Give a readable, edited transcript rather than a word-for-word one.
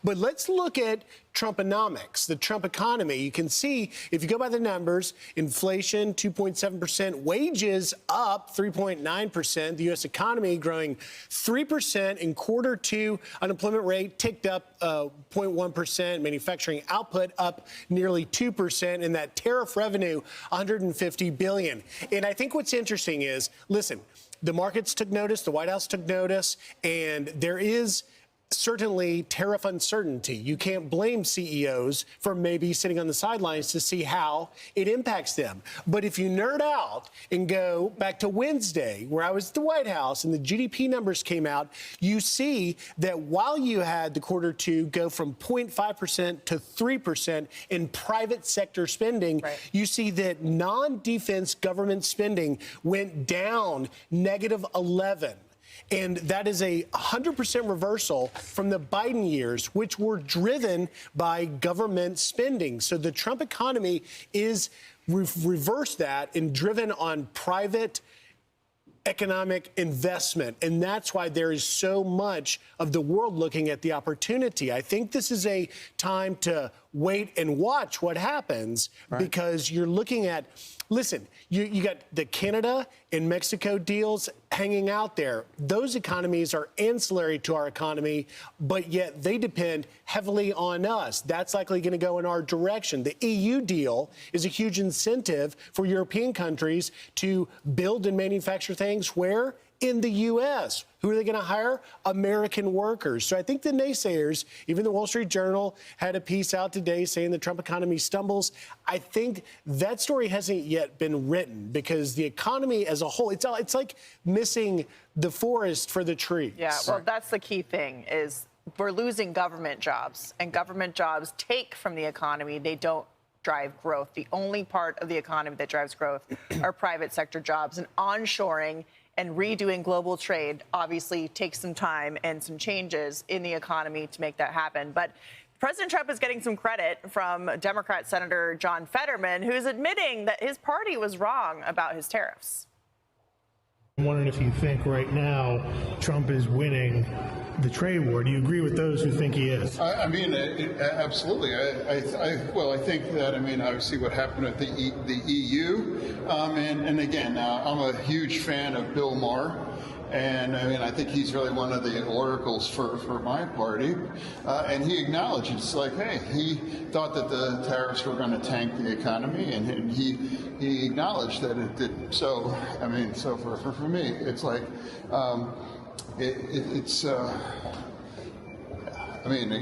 But let's look at Trumponomics, the Trump economy. You can see, if you go by the numbers, inflation 2.7%, wages up 3.9%, the U.S. economy growing 3% in quarter two, unemployment rate ticked up 0.1%, manufacturing output up nearly 2%, and that tariff revenue $150 billion. And I think what's interesting is, listen, the markets took notice, the White House took notice, and there is certainly tariff uncertainty. You can't blame CEOs for maybe sitting on the sidelines to see how it impacts them. But if you nerd out and go back to Wednesday, where I was at the White House and the GDP numbers came out, you see that while you had the quarter two go from 0.5% to 3% in private sector spending, you see that non-defense government spending went down -11%. And that is a 100% reversal from the Biden years, which were driven by government spending. So the Trump economy is reversed that and driven on private economic investment. And that's why there is so much of the world looking at the opportunity. I think this is a time to wait and watch what happens, because you're looking at, listen, you got the Canada and Mexico deals hanging out there. Those economies are ancillary to our economy, but yet they depend heavily on us. That's likely going to go in our direction. The EU deal is a huge incentive for European countries to build and manufacture things where? In the U.S. Who are they going to hire? American workers. So I think the naysayers, even the Wall Street Journal had a piece out today saying the Trump economy stumbles. I think that story hasn't yet been written, because the economy as a whole, it's like missing the forest for the trees. Yeah, well, that's the key thing, is we're losing government jobs, and government jobs take from the economy. They don't drive growth. The only part of the economy that drives growth are private sector jobs, and onshoring and redoing global trade obviously takes some time and some changes in the economy to make that happen. But President Trump is getting some credit from Democrat Senator John Fetterman, who's admitting that his party was wrong about his tariffs. I'm wondering if you think right now Trump is winning the trade war. Do you agree with those who think he is? I mean, absolutely. I think that, obviously what happened at the EU, and again, I'm a huge fan of Bill Maher. And I think he's really one of the oracles for my party. And he acknowledged, it's like, hey, he thought that the tariffs were going to tank the economy, and he acknowledged that it didn't. So, so for me, it's like, again,